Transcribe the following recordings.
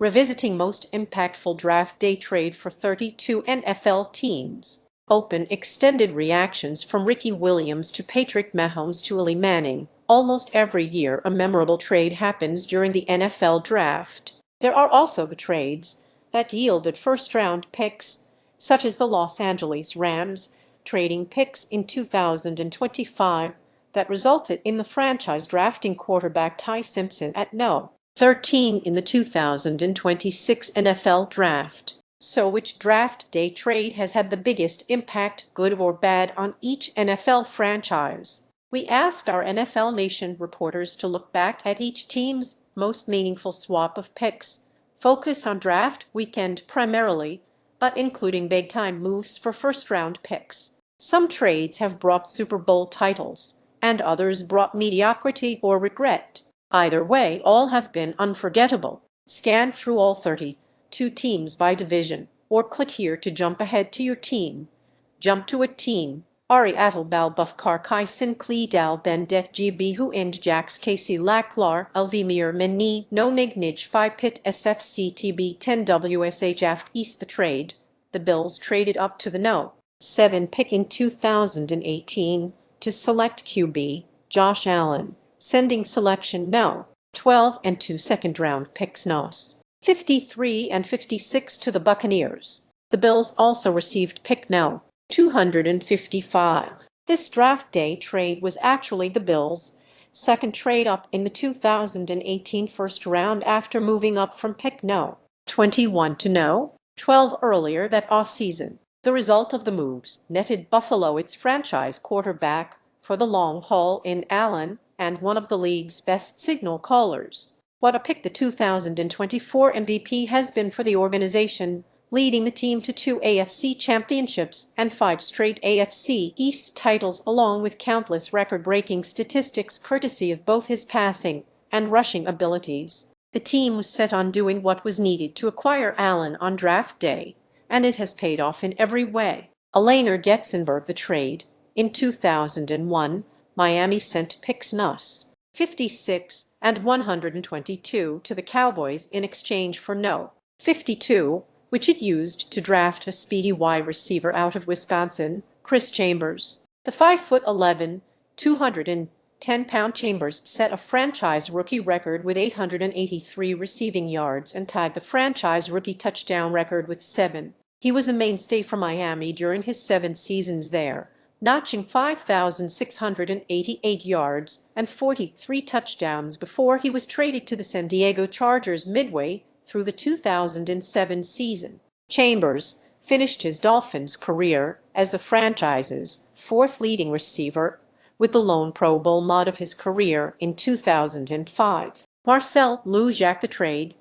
Revisiting most impactful draft day trade for 32 NFL teams. Open extended reactions from Ricky Williams to Patrick Mahomes to Eli Manning. Almost every year a memorable trade happens during the NFL draft. There are also the trades that yielded first-round picks, such as the Los Angeles Rams trading picks in 2025 that resulted in the franchise drafting quarterback Ty Simpson at No. 13 in the 2026 NFL Draft. So which draft day trade has had the biggest impact, good or bad, on each NFL franchise? We asked our NFL Nation reporters to look back at each team's most meaningful swap of picks, focus on draft weekend primarily, but including big-time moves for first-round picks. Some trades have brought Super Bowl titles, and others brought mediocrity or regret. Either way, all have been unforgettable. Scan through all 32 teams by division, or click here to jump ahead to your team. Jump to a team. Ari Atalbal Bufkar Kai Sin Cleedal Bendet Gbu Ind Jax Casey Lacklar Alvimir Meni No Nignij Phi Pit SFCTB 10 WSH After East the trade. The Bills traded up to the No. 7 pick in 2018 to select QB Josh Allen, sending selection No. 12 and 2 second-round picks Nos. 53 and 56 to the Buccaneers. The Bills also received pick No. 255. This draft day trade was actually the Bills' second trade up in the 2018 first round after moving up from pick No. 21 to No. 12 earlier that offseason. The result of the moves netted Buffalo its franchise quarterback for the long haul in Allen and one of the league's best signal callers. What a pick the 2024 MVP has been for the organization, leading the team to 2 AFC championships and 5 straight AFC East titles along with countless record-breaking statistics courtesy of both his passing and rushing abilities. The team was set on doing what was needed to acquire Allen on draft day, and it has paid off in every way. Alainer Getzenberg the trade. In 2001, Miami sent picks Nos. 56 and 122 to the Cowboys in exchange for No. 52, which it used to draft a speedy wide receiver out of Wisconsin, Chris Chambers. The 5'11", 210-pound Chambers set a franchise rookie record with 883 receiving yards and tied the franchise rookie touchdown record with 7. He was a mainstay for Miami during his 7 seasons there, notching 5,688 yards and 43 touchdowns before he was traded to the San Diego Chargers midway through the 2007 season. Chambers finished his Dolphins career as the franchise's 4th leading receiver, with the lone Pro Bowl nod of his career in 2005. Marcel Lujack the trade.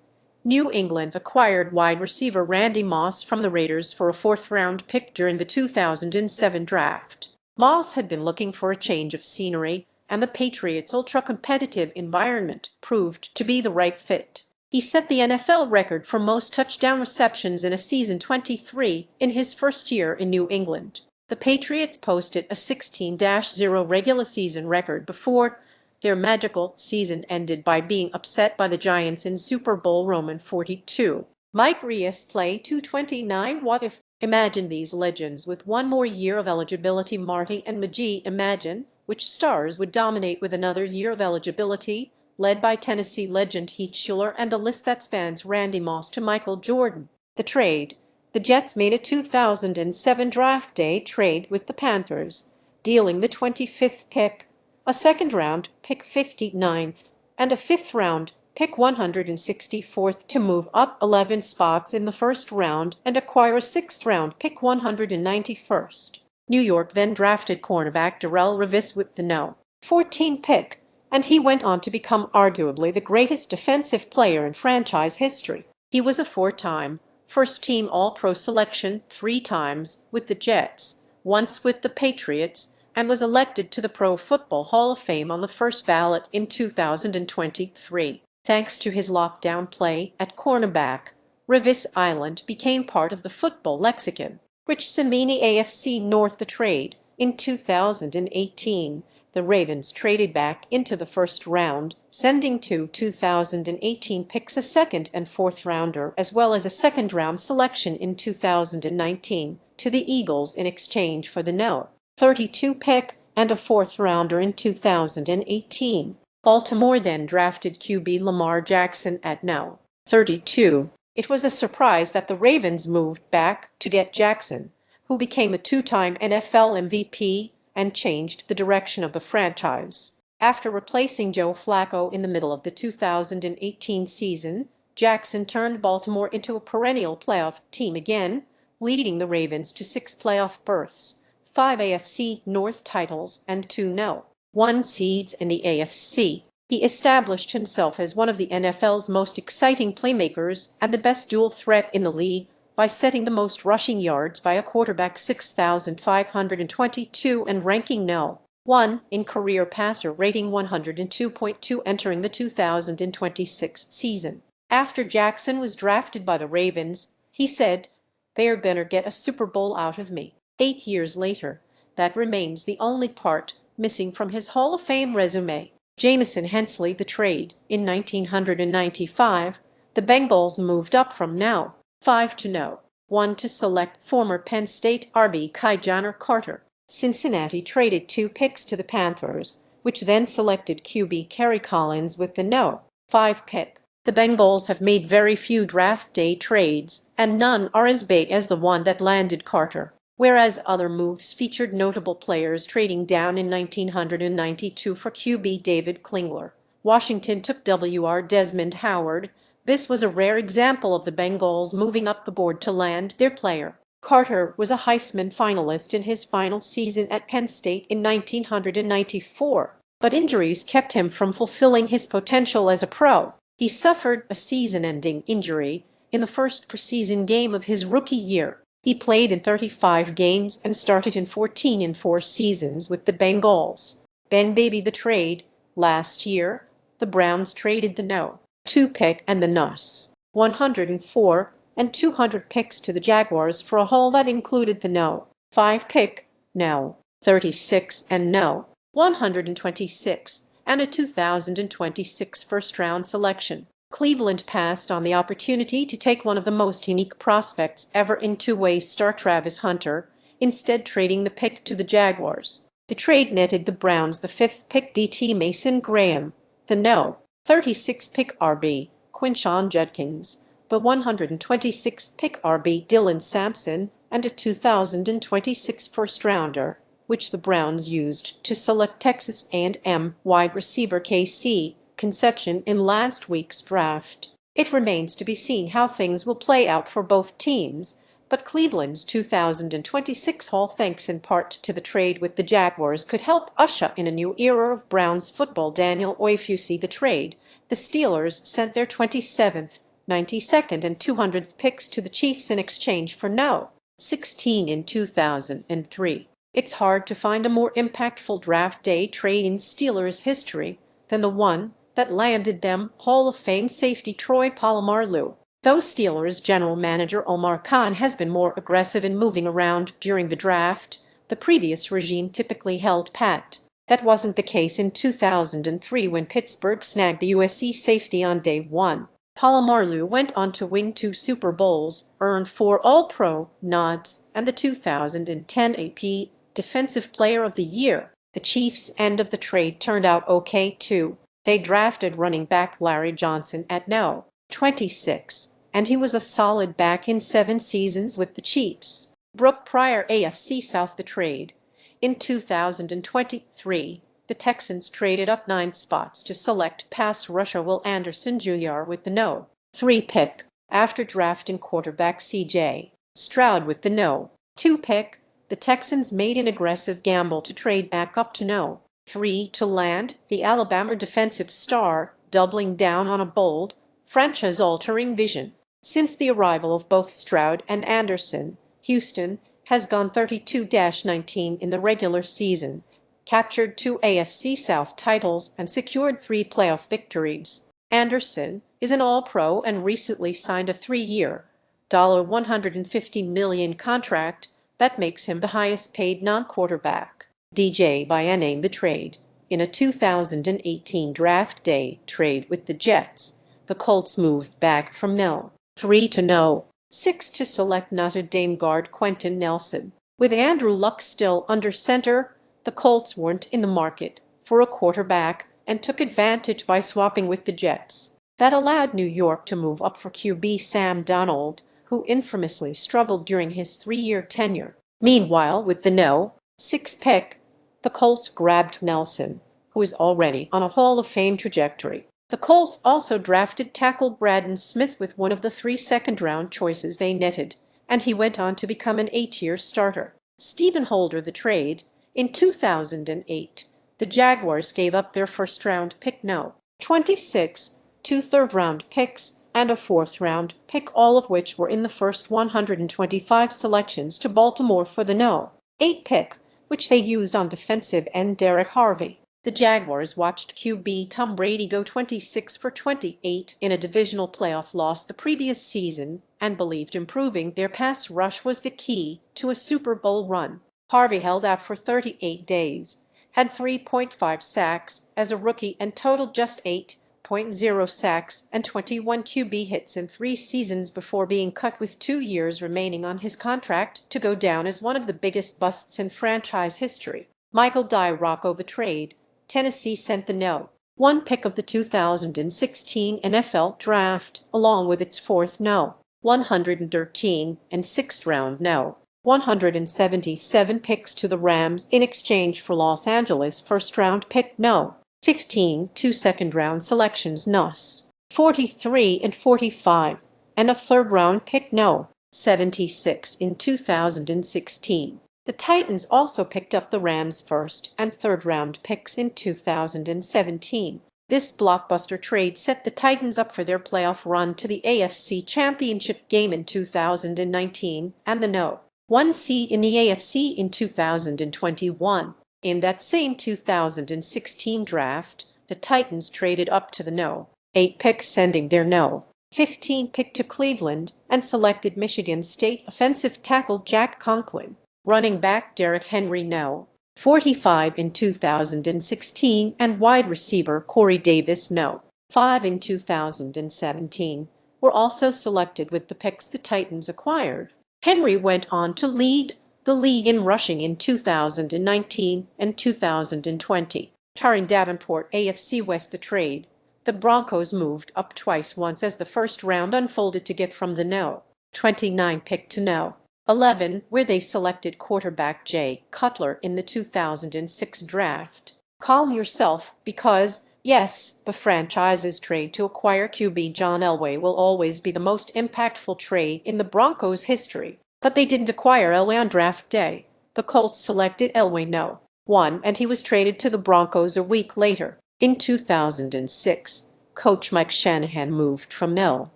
New England acquired wide receiver Randy Moss from the Raiders for a 4th-round pick during the 2007 draft. Moss had been looking for a change of scenery, and the Patriots' ultra-competitive environment proved to be the right fit. He set the NFL record for most touchdown receptions in a season 23 in his first year in New England. The Patriots posted a 16-0 regular season record before their magical season ended by being upset by the Giants in Super Bowl Roman 42. Mike Rios play 229. What if? Imagine these legends with one more year of eligibility. Marty and Magee. Imagine which stars would dominate with another year of eligibility, led by Tennessee legend Heath Schuler and a list that spans Randy Moss to Michael Jordan. The trade. The Jets made a 2007 draft day trade with the Panthers, dealing the 25th pick, a second-round pick 59th, and a 5th-round pick 164th to move up 11 spots in the first round and acquire a 6th-round pick 191st. New York then drafted cornerback Darrelle Revis with the No. 14 pick, and he went on to become arguably the greatest defensive player in franchise history. He was a 4-time first-team All-Pro selection 3 times with the Jets, once with the Patriots, and was elected to the Pro Football Hall of Fame on the first ballot in 2023. Thanks to his lockdown play at cornerback, Revis Island became part of the football lexicon, which Samini AFC North the trade in 2018 the Ravens traded back into the first round, sending 2018 picks, a second and fourth rounder, as well as a second-round selection in 2019 to the Eagles in exchange for the No. 32 pick and a fourth rounder in 2018. Baltimore then drafted QB Lamar Jackson at No. 32. It was a surprise that the Ravens moved back to get Jackson, who became a two-time NFL MVP and changed the direction of the franchise. After replacing Joe Flacco in the middle of the 2018 season, Jackson turned Baltimore into a perennial playoff team again, leading the Ravens to 6 playoff berths, 5 AFC North titles, and 2 No. 1 seeds in the AFC. He established himself as one of the NFL's most exciting playmakers and the best dual threat in the league by setting the most rushing yards by a quarterback, 6,522, and ranking No. 1 in career passer rating, 102.2, entering the 2026 season. After Jackson was drafted by the Ravens, he said, "They're gonna get a Super Bowl out of me." 8 years later, that remains the only part missing from his Hall of Fame resume. Jamison Hensley, the trade. In 1995, the Bengals moved up from No. 5 to No. 1 to select former Penn State RB Kyle Carter. Cincinnati traded 2 picks to the Panthers, which then selected QB Kerry Collins with the No. 5 pick. The Bengals have made very few draft day trades, and none are as big as the one that landed Carter. Whereas other moves featured notable players trading down in 1992 for QB David Klingler. Washington took Wr. Desmond Howard. This was a rare example of the Bengals moving up the board to land their player. Carter was a Heisman finalist in his final season at Penn State in 1994, but injuries kept him from fulfilling his potential as a pro. He suffered a season-ending injury in the first preseason game of his rookie year. He played in 35 games and started in 14 in 4 seasons with the Bengals. Ben Baby, the trade. Last year, the Browns traded the No. 2 pick and the NUS 104 and 200 picks to the Jaguars for a haul that included the No. 5 pick, No. 36, and No. 126, and a 2026 first-round selection. Cleveland passed on the opportunity to take one of the most unique prospects ever in two-way star Travis Hunter, instead trading the pick to the Jaguars. The trade netted the Browns the 5th pick DT Mason Graham, the No. 36 pick RB Quinshon Judkins, the 126th pick RB Dylan Sampson, and a 2026 first-rounder, which the Browns used to select Texas A&M wide receiver KC Conception in last week's draft. It remains to be seen how things will play out for both teams, but Cleveland's 2026 haul, thanks in part to the trade with the Jaguars, could help usher in a new era of Browns football. Daniel Oyefusi, the trade. The Steelers sent their 27th, 92nd, and 200th picks to the Chiefs in exchange for No. 16 in 2003. It's hard to find a more impactful draft day trade in Steelers history than the one that landed them Hall of Fame safety Troy Polamalu. Though Steelers general manager Omar Khan has been more aggressive in moving around during the draft, the previous regime typically held pat. That wasn't the case in 2003 when Pittsburgh snagged the USC safety on day 1. Polamalu went on to win 2 Super Bowls, earned 4 All-Pro nods, and the 2010 AP Defensive Player of the Year. The Chiefs' end of the trade turned out okay too. They drafted running back Larry Johnson at No. 26, and he was a solid back in 7 seasons with the Chiefs. Brooke Pryor, AFC South, the trade. In 2023, the Texans traded up 9 spots to select pass rusher Will Anderson Jr. with the No. 3 pick, after drafting quarterback C.J. Stroud with the No. 2 pick. The Texans made an aggressive gamble to trade back up to No. 3 to land the Alabama defensive star, doubling down on a bold, franchise-altering vision. Since the arrival of both Stroud and Anderson, Houston has gone 32-19 in the regular season, captured 2 AFC South titles, and secured 3 playoff victories. Anderson is an All-Pro and recently signed a 3-year, $150 million contract that makes him the highest-paid non-quarterback. DJ by name, the trade. In a 2018 draft day trade with the Jets, the Colts moved back from no. 3 to no. 6 to select Notre Dame guard Quentin Nelson. With Andrew Luck still under center, the Colts weren't in the market for a quarterback and took advantage by swapping with the Jets. That allowed New York to move up for QB Sam Darnold, who infamously struggled during his 3-year tenure. Meanwhile, with the no. 6 pick, the Colts grabbed Nelson, who is already on a Hall of Fame trajectory. The Colts also drafted tackle Braden Smith with one of the 3 second-round choices they netted, and he went on to become an 8-year starter. Stephen Holder the trade. In 2008, the Jaguars gave up their first-round pick no. 26, 2 third-round picks, and a 4th-round pick, all of which were in the first 125 selections, to Baltimore for the no. 8 pick, which they used on defensive end Derek Harvey. The Jaguars watched QB Tom Brady go 26 for 28 in a divisional playoff loss the previous season and believed improving their pass rush was the key to a Super Bowl run. Harvey held out for 38 days, had 3.5 sacks as a rookie and totaled just 8.0 sacks and 21 QB hits in 3 seasons before being cut with 2 years remaining on his contract to go down as one of the biggest busts in franchise history. Michael DiRocco the trade. Tennessee sent the no. 1 pick of the 2016 NFL Draft, along with its 4th no. 113 and 6th-round no. 177 picks to the Rams in exchange for Los Angeles first-round pick no. 15 2 second-round selections nos. 43 and 45, and a 3rd-round pick no. 76 in 2016. The Titans also picked up the Rams' 1st and 3rd-round picks in 2017. This blockbuster trade set the Titans up for their playoff run to the AFC Championship game in 2019 and the no. 1 seed in the AFC in 2021. In that same 2016 draft, the Titans traded up to the no. 8 pick, sending their no. 15 pick to Cleveland and selected Michigan State offensive tackle Jack Conklin. Running back Derrick Henry no. 45 in 2016 and wide receiver Corey Davis no. 5 in 2017 were also selected with the picks the Titans acquired. Henry went on to lead the league in rushing in 2019 and 2020. Taron Davenport AFC West the trade. The Broncos moved up twice, once as the first round unfolded to get from the no. 29 pick to no. 11, where they selected quarterback Jay Cutler in the 2006 draft. Calm yourself, because, yes, the franchise's trade to acquire QB John Elway will always be the most impactful trade in the Broncos' history. But they didn't acquire Elway on draft day. The Colts selected Elway no. 1, and he was traded to the Broncos a week later. In 2006, coach Mike Shanahan moved from no.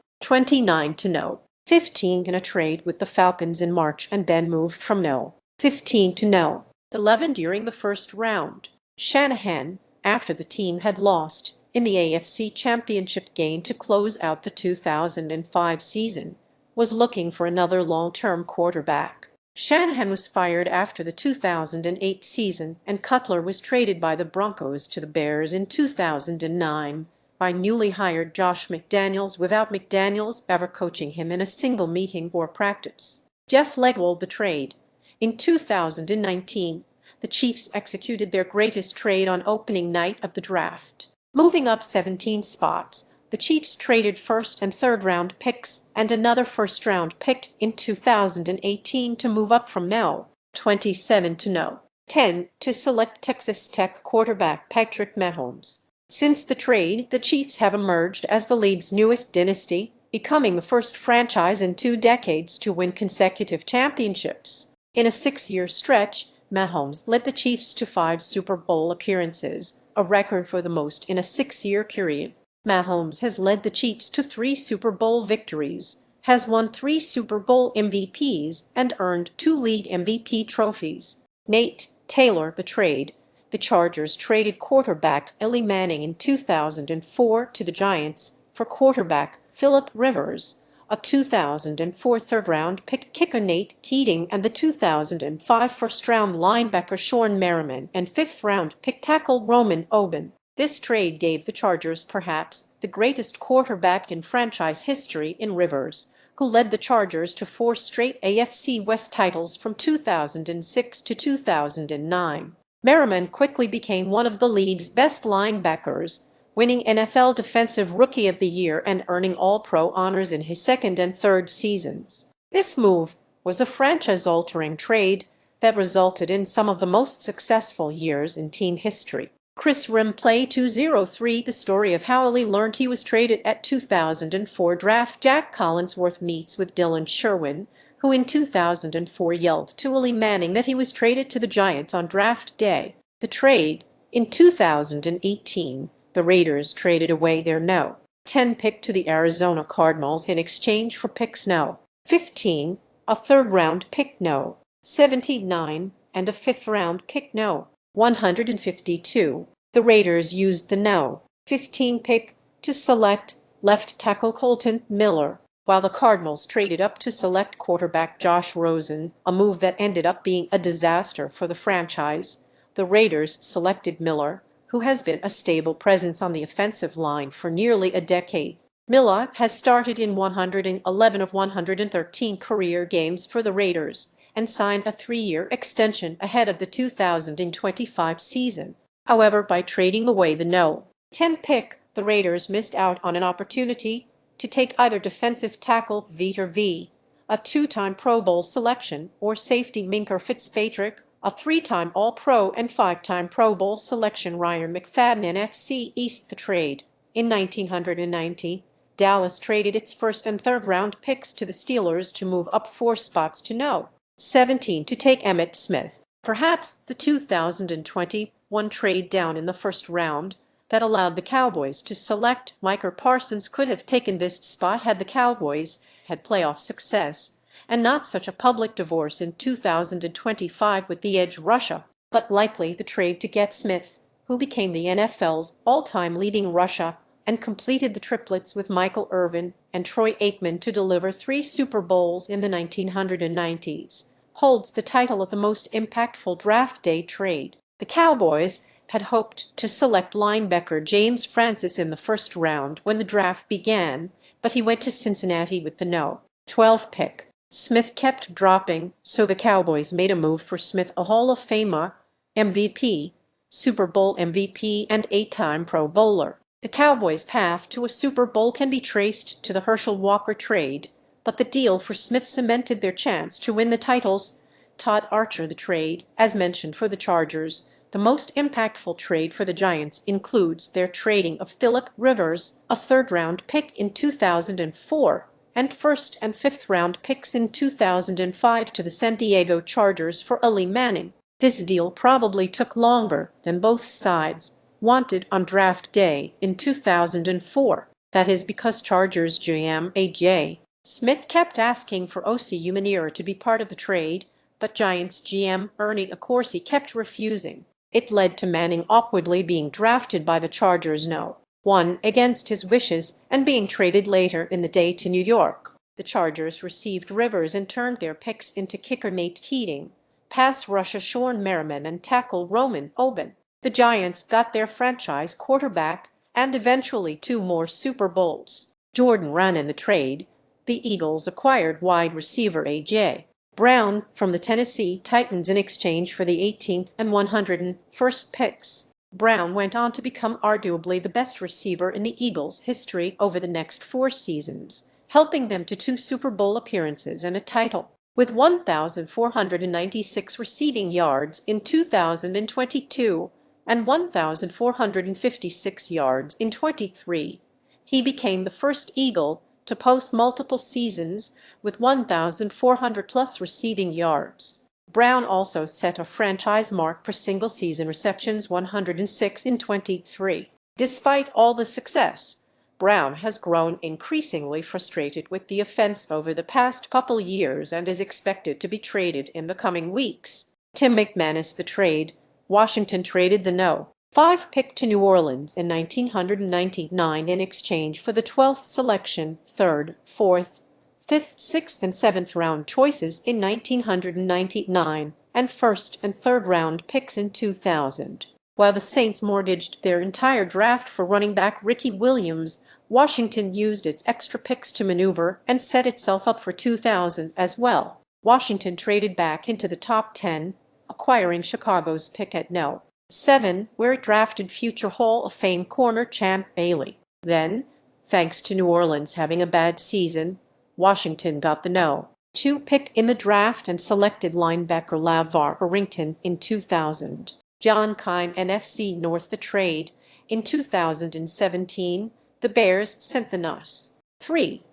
29 to no. 15 in a trade with the Falcons in March, and Ben moved from no. 15 to no. 11 during the first round. Shanahan, after the team had lost in the AFC Championship game to close out the 2005 season, was looking for another long-term quarterback. Shanahan was fired after the 2008 season, and Cutler was traded by the Broncos to the Bears in 2009. By newly hired Josh McDaniels, without McDaniels ever coaching him in a single meeting or practice. Jeff Legwold the trade. In 2019, the Chiefs executed their greatest trade on opening night of the draft. Moving up 17 spots, the Chiefs traded 1st and 3rd-round picks and another 1st-round pick in 2018 to move up from no. 27 to no. 10 to select Texas Tech quarterback Patrick Mahomes. Since the trade, the Chiefs have emerged as the league's newest dynasty, becoming the first franchise in 2 decades to win consecutive championships. In a 6-year stretch, Mahomes led the Chiefs to 5 Super Bowl appearances, a record for the most in a 6-year period. Mahomes has led the Chiefs to 3 Super Bowl victories, has won 3 Super Bowl MVPs, and earned 2 league MVP trophies. Nate Taylor the trade. The Chargers traded quarterback Eli Manning in 2004 to the Giants for quarterback Philip Rivers, a 2004 third-round pick kicker Nate Keating, and the 2005 first-round linebacker Sean Merriman and fifth-round pick tackle Roman Oben. This trade gave the Chargers perhaps the greatest quarterback in franchise history in Rivers, who led the Chargers to 4 straight AFC West titles from 2006 to 2009. Merriman quickly became one of the league's best linebackers, winning NFL Defensive Rookie of the Year and earning All-Pro honors in his second and third seasons. This move was a franchise-altering trade that resulted in some of the most successful years in team history. Chris Remplay 203 The story of how Eli learned he was traded at 2004 draft. Jack Collinsworth meets with Dylan Sherwin, who in 2004 yelled to Eli Manning that he was traded to the Giants on draft day. The trade. In 2018, the Raiders traded away their No. 10 pick to the Arizona Cardinals in exchange for picks No. 15, a third-round pick No. 79, and a fifth-round pick No. 152. The Raiders used the No. 15 pick to select left tackle Colton Miller, while the Cardinals traded up to select quarterback Josh Rosen, a move that ended up being a disaster for the franchise. The Raiders selected Miller, who has been a stable presence on the offensive line for nearly a decade. Miller has started in 111 of 113 career games for the Raiders and signed a 3-year extension ahead of the 2025 season. However, by trading away the No. 10 pick, the Raiders missed out on an opportunity to take either defensive tackle Vitor V, a 2-time Pro Bowl selection, or safety Minker Fitzpatrick, a 3-time All-Pro and 5-time Pro Bowl selection Ryan McFadden. NFC East. The trade. In 1990, Dallas traded its first and third-round picks to the Steelers to move up 4 spots to No. 17 to take Emmitt Smith. Perhaps the 2021 trade down in the first round that allowed the Cowboys to select Micah Parsons could have taken this spot had the Cowboys had playoff success and not such a public divorce in 2025 with the edge rusher, but likely the trade to get Smith, who became the NFL's all-time leading rusher and completed the triplets with Michael Irvin and Troy Aikman to deliver 3 Super Bowls in the 1990s, holds the title of the most impactful draft day trade. The Cowboys had hoped to select linebacker James Francis in the first round when the draft began, but he went to Cincinnati with the No. 12 pick. Smith kept dropping, so the Cowboys made a move for Smith, a Hall of Famer, MVP, Super Bowl MVP, and 8-time Pro Bowler. The Cowboys' path to a Super Bowl can be traced to the Herschel Walker trade, but the deal for Smith cemented their chance to win the titles. Todd Archer. The trade, as mentioned for the Chargers, the most impactful trade for the Giants includes their trading of Philip Rivers, a third-round pick in 2004, and first and fifth-round picks in 2005 to the San Diego Chargers for Eli Manning. This deal probably took longer than both sides wanted on draft day in 2004. That is because Chargers GM A.J. Smith kept asking for Osi Umenyiora to be part of the trade, but Giants GM Ernie Accorsi kept refusing. It led to Manning awkwardly being drafted by the Chargers No. 1 against his wishes and being traded later in the day to New York. The Chargers received Rivers and turned their picks into kicker Nate Keating, pass rusher Sean Merriman, and tackle Roman Oben. The Giants got their franchise quarterback and eventually 2 more Super Bowls. Jordan ran in the trade. The Eagles acquired wide receiver A.J. Brown from the Tennessee Titans in exchange for the 18th and 101st picks. Brown went on to become arguably the best receiver in the Eagles' history over the next 4 seasons, helping them to 2 Super Bowl appearances and a title. With 1,496 receiving yards in 2022 and 1,456 yards in 23, he became the first Eagle to post multiple seasons with 1,400-plus receiving yards. Brown also set a franchise mark for single-season receptions, 106 in 23. Despite all the success, Brown has grown increasingly frustrated with the offense over the past couple years and is expected to be traded in the coming weeks. Tim McManus. The trade. Washington traded the No. 5 pick to New Orleans in 1999 in exchange for the 12th selection, 3rd, 4th, fifth, sixth, and seventh round choices in 1999, and first and third round picks in 2000. While the Saints mortgaged their entire draft for running back Ricky Williams, Washington used its extra picks to maneuver and set itself up for 2000 as well. Washington traded back into the top 10, acquiring Chicago's pick at No. 7, where it drafted future Hall of Fame corner Champ Bailey. Then, thanks to New Orleans having a bad season, Washington got the No. 2 pick in the draft and selected linebacker LaVar Arrington in 2000. John Keim NFC North the trade. In 2017, the Bears sent the NUS 3,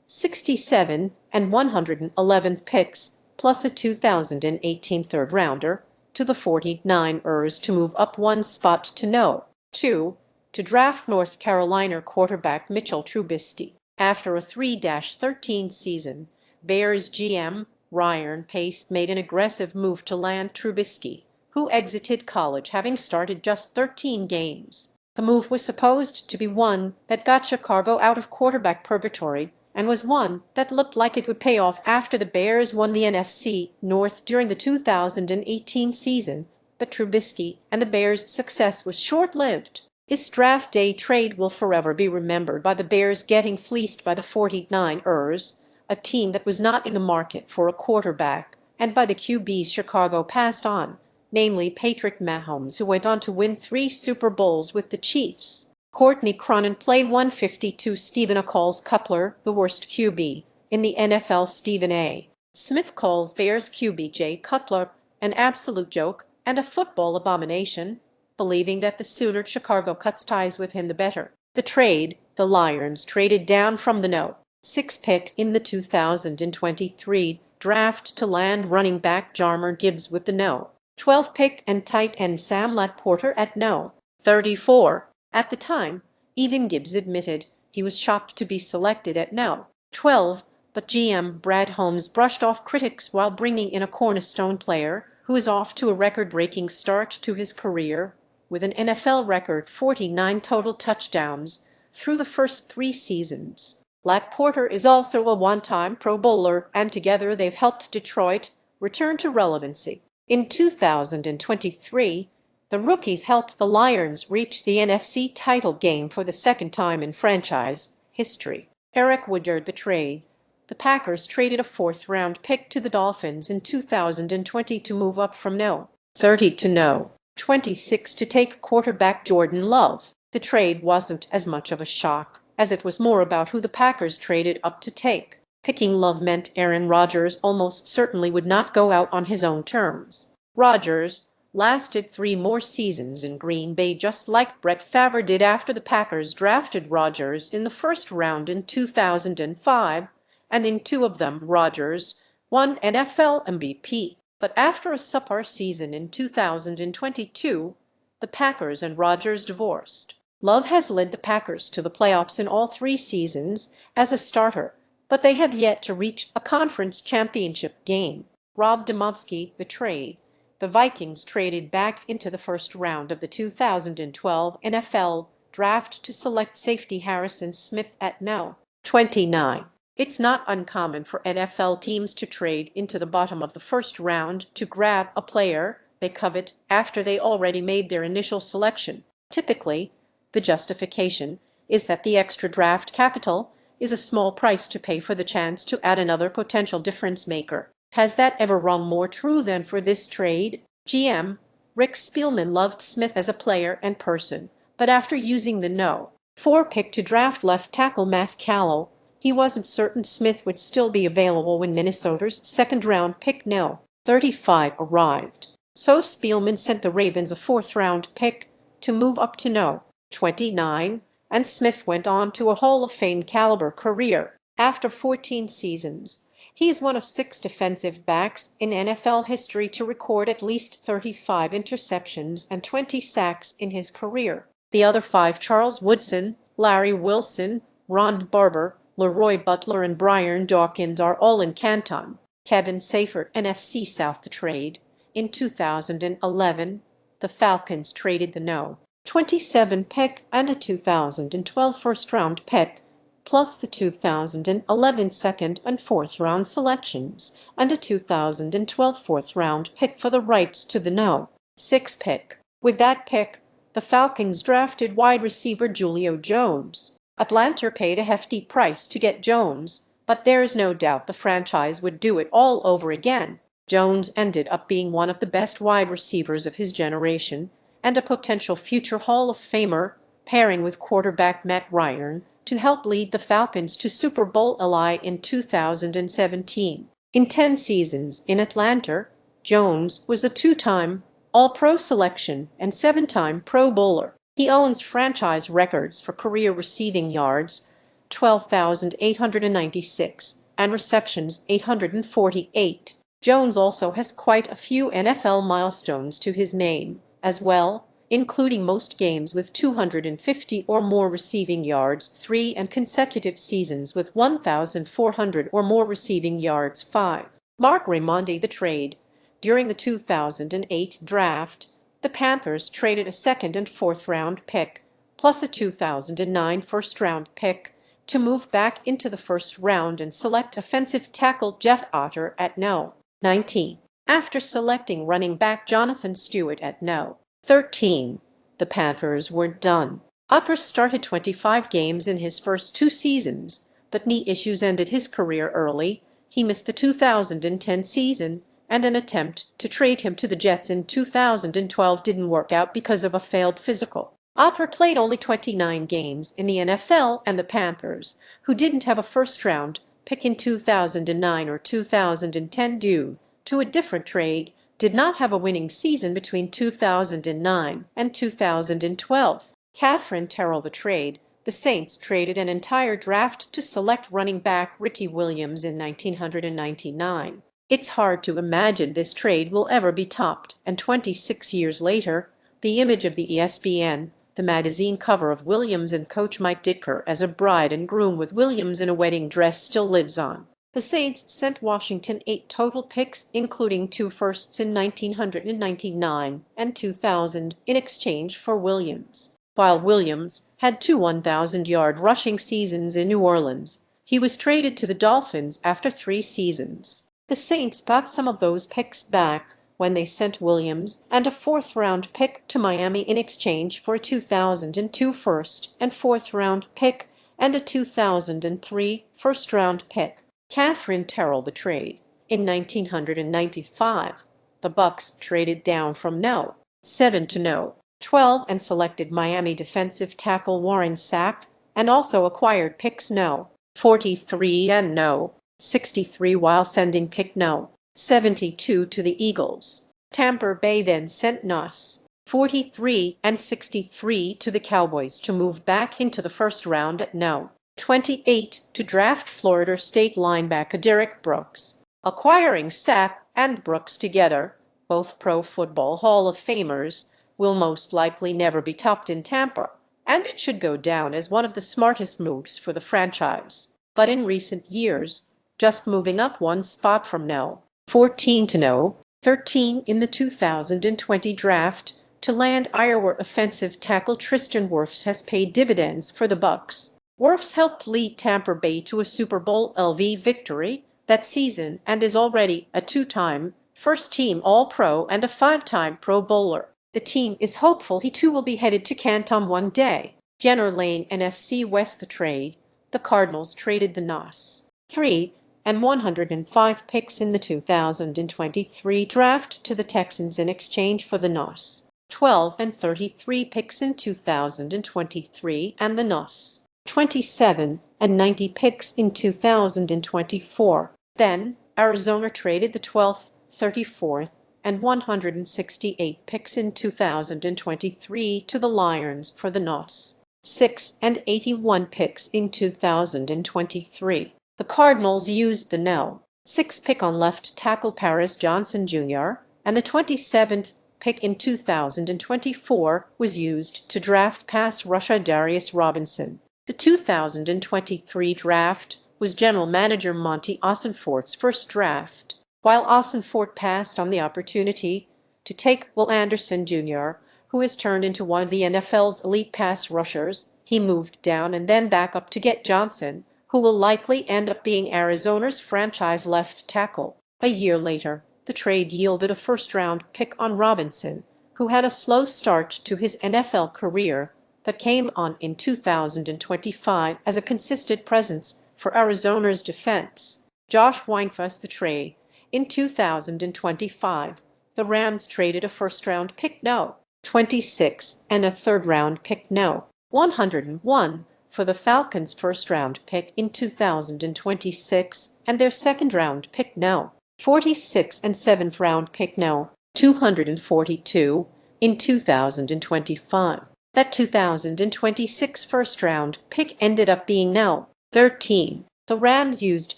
67, and 111th picks, plus a 2018 third-rounder, to the 49ers to move up one spot to No. 2 to draft North Carolina quarterback Mitchell Trubisky. After a 3-13 season, Bears GM Ryan Pace made an aggressive move to land Trubisky, who exited college having started just 13 games. The move was supposed to be one that got Chicago out of quarterback purgatory and was one that looked like it would pay off after the Bears won the NFC North during the 2018 season, but Trubisky and the Bears' success was short-lived. This draft day trade will forever be remembered by the Bears getting fleeced by the 49ers, a team that was not in the market for a quarterback, and by the QBs Chicago passed on, namely Patrick Mahomes, who went on to win 3 Super Bowls with the Chiefs. Courtney Cronin played 152. Stephen A. calls Cutler the worst QB in the NFL. Stephen A. Smith calls Bears QB Jay Cutler an absolute joke and a football abomination, believing that the sooner Chicago cuts ties with him the better. The trade, the Lions traded down from the No. 6 pick in the 2023 draft to land running back Jahmyr Gibbs with the No. 12 pick and tight end Sam Laporta at No. 34. At the time, even Gibbs admitted he was shocked to be selected at No. 12, but GM Brad Holmes brushed off critics while bringing in a cornerstone player who is off to a record-breaking start to his career, with an NFL record 49 total touchdowns through the first 3 seasons. Laporta is also a one-time Pro Bowler, and together they've helped Detroit return to relevancy. In 2023, the rookies helped the Lions reach the NFC title game for the second time in franchise history. Eric Woodard the trade. The Packers traded a 4th-round pick to the Dolphins in 2020 to move up from No. 30 to No. 26 to take quarterback Jordan Love. The trade wasn't as much of a shock, as it was more about who the Packers traded up to take. Picking Love meant Aaron Rodgers almost certainly would not go out on his own terms. Rodgers lasted 3 more seasons in Green Bay, just like Brett Favre did after the Packers drafted Rodgers in the first round in 2005, and in 2 of them Rodgers won NFL MVP. But after a subpar season in 2022, the Packers and Rodgers divorced. Love has led the Packers to the playoffs in all 3 seasons as a starter, but they have yet to reach a conference championship game. Rob Demovsky, the trade. The Vikings traded back into the first round of the 2012 NFL draft to select safety Harrison Smith at No. 29. It's not uncommon for NFL teams to trade into the bottom of the first round to grab a player they covet after they already made their initial selection. Typically, the justification is that the extra draft capital is a small price to pay for the chance to add another potential difference maker. Has that ever rung more true than for this trade? GM Rick Spielman loved Smith as a player and person, but after using the No. 4 pick to draft left tackle Matt Callow, he wasn't certain Smith would still be available when Minnesota's second-round pick No. 35 arrived. So Spielman sent the Ravens a 4th-round pick to move up to No. 29, and Smith went on to a Hall of Fame caliber career. After 14 seasons, he is one of 6 defensive backs in NFL history to record at least 35 interceptions and 20 sacks in his career. The other 5, Charles Woodson, Larry Wilson, Ron Barber, Leroy Butler, and Brian Dawkins, are all in Canton. Kevin Safer, NFC South the trade. In 2011, the Falcons traded the No. 27 pick and a 2012 first-round pick plus the 2011 second and fourth round selections, and a 2012 fourth round pick for the rights to the No. 6 pick. With that pick, the Falcons drafted wide receiver Julio Jones. Atlanta paid a hefty price to get Jones, but there's no doubt the franchise would do it all over again. Jones ended up being one of the best wide receivers of his generation and a potential future Hall of Famer, pairing with quarterback Matt Ryan to help lead the Falcons to Super Bowl LI in 2017. In 10 seasons in Atlanta, Jones was a two-time All-Pro selection and seven-time Pro Bowler. He owns franchise records for career receiving yards, 12,896, and receptions, 848. Jones also has quite a few NFL milestones to his name as well, including most games with 250 or more receiving yards, 3, and consecutive seasons with 1,400 or more receiving yards, 5. Mark Raimondi. The trade. During the 2008 draft, the Panthers traded a second and fourth round pick, plus a 2009 first round pick, to move back into the first round and select offensive tackle Jeff Otter at No. 19. After selecting running back Jonathan Stewart at No. 13, the Panthers were done. Otter started 25 games in his first 2 seasons, but knee issues ended his career early. He missed the 2010 season, and an attempt to trade him to the Jets in 2012 didn't work out because of a failed physical. Otter played only 29 games in the NFL, and the Panthers, who didn't have a first-round pick in 2009 or 2010 due to a different trade, did not have a winning season between 2009 and 2012. Catherine Terrell. The trade. The Saints traded an entire draft to select running back Ricky Williams in 1999. It's hard to imagine this trade will ever be topped, and 26 years later, the image of the ESPN, the magazine cover of Williams and coach Mike Ditka as a bride and groom with Williams in a wedding dress still lives on. The Saints sent Washington 8 total picks, including 2 firsts in 1999 and 2000, in exchange for Williams. While Williams had 2 1,000-yard rushing seasons in New Orleans, he was traded to the Dolphins after 3 seasons. The Saints got some of those picks back when they sent Williams and a fourth-round pick to Miami in exchange for a 2002 first and fourth-round pick and a 2003 first-round pick. Catherine Terrell. The trade. In 1995, the Bucs traded down from No. 7 to No. 12 and selected Miami defensive tackle Warren Sapp, and also acquired picks No. 43 and No. 63 while sending pick No. 72 to the Eagles. Tampa Bay then sent Nos. 43 and 63 to the Cowboys to move back into the first round at No. 28 to draft Florida State linebacker Derek Brooks. Acquiring Sapp and Brooks together, both Pro Football Hall of Famers, will most likely never be topped in Tampa, and it should go down as one of the smartest moves for the franchise. But in recent years, just moving up one spot from No. 14 to No. 13 in the 2020 draft to land Iowa offensive tackle Tristan Wirfs has paid dividends for the Bucs. Wirfs helped lead Tampa Bay to a Super Bowl LV victory that season and is already a 2-time first-team All-Pro and a 5-time Pro Bowler. The team is hopeful he too will be headed to Canton one day. Laying NFC West. The trade. The Cardinals traded the Nos. 3 and 105 picks in the 2023 draft to the Texans in exchange for the Nos. 12 and 33 picks in 2023 and the Nos. 27 and 90 picks in 2024. Then, Arizona traded the 12th, 34th, and 168 picks in 2023 to the Lions for the Nos. 6 and 81 picks in 2023. The Cardinals used the No. 6 pick on left tackle Paris Johnson Jr., and the 27th pick in 2024 was used to draft pass rusher Darius Robinson. The 2023 draft was general manager Monty Ossenfort's first draft, while Ossenfort passed on the opportunity to take Will Anderson Jr., who has turned into one of the NFL's elite pass rushers. He moved down and then back up to get Johnson, who will likely end up being Arizona's franchise left tackle. A year later, the trade yielded a first-round pick on Robinson, who had a slow start to his NFL career that came on in 2025 as a consistent presence for Arizona's defense. Josh Weinfuss the trade. In 2025, the Rams traded a first-round pick no. 26 and a third-round pick no. 101 for the Falcons' first-round pick in 2026 and their second-round pick no. 46 and seventh-round pick no. 242 in 2025. That 2026 first-round pick ended up being no. 13. The Rams used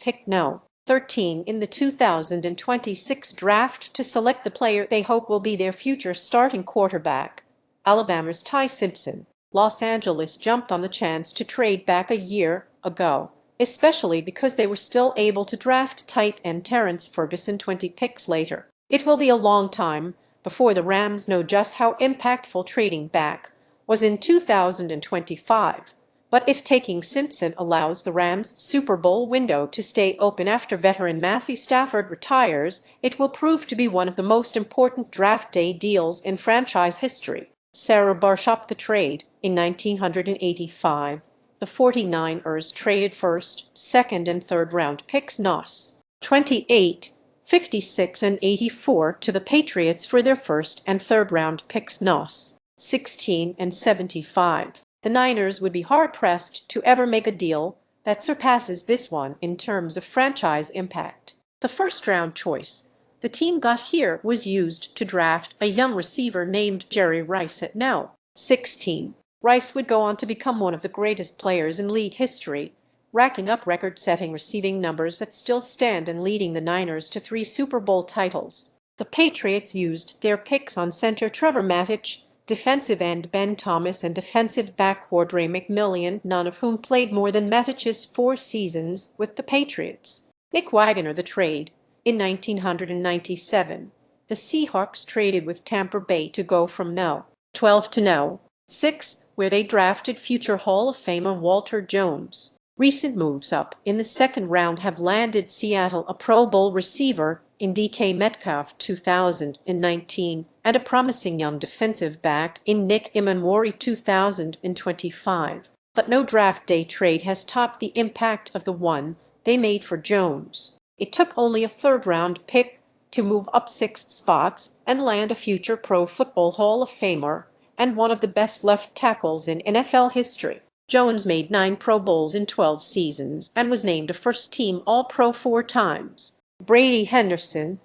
pick no. 13 in the 2026 draft to select the player they hope will be their future starting quarterback. Alabama's Ty Simpson. Los Angeles jumped on the chance to trade back a year ago, especially because they were still able to draft tight end Terrence Ferguson 20 picks later. It will be a long time before the Rams know just how impactful trading back was in 2025. But if taking Simpson allows the Rams' Super Bowl window to stay open after veteran Matthew Stafford retires, it will prove to be one of the most important draft day deals in franchise history. Sarah Barshop the trade. In 1985, the 49ers traded first, second, and third-round picks NOS 28, 56, and 84 to the Patriots for their first and third-round picks NOS 16 and 75. The Niners would be hard-pressed to ever make a deal that surpasses this one in terms of franchise impact. The first-round choice the team got here was used to draft a young receiver named Jerry Rice at no. 16. Rice would go on to become one of the greatest players in league history, racking up record-setting receiving numbers that still stand and leading the Niners to 3 Super Bowl titles. The Patriots used their picks on center Trevor Matich, defensive end Ben Thomas, and defensive back Wardray McMillian, none of whom played more than Matich's 4 seasons with the Patriots. Mick Wagner the trade. In 1997, the Seahawks traded with Tampa Bay to go from no. 12 to no. 6, where they drafted future Hall of Famer Walter Jones. Recent moves up in the second round have landed Seattle a Pro Bowl receiver in DK Metcalf 2019 and a promising young defensive back in Nick Imanwori 2025. But no draft day trade has topped the impact of the one they made for Jones. It took only a third-round pick to move up 6 spots and land a future Pro Football Hall of Famer and one of the best left tackles in NFL history. Jones made 9 Pro Bowls in 12 seasons and was named a first-team All-Pro 4 times. Brady Henderson,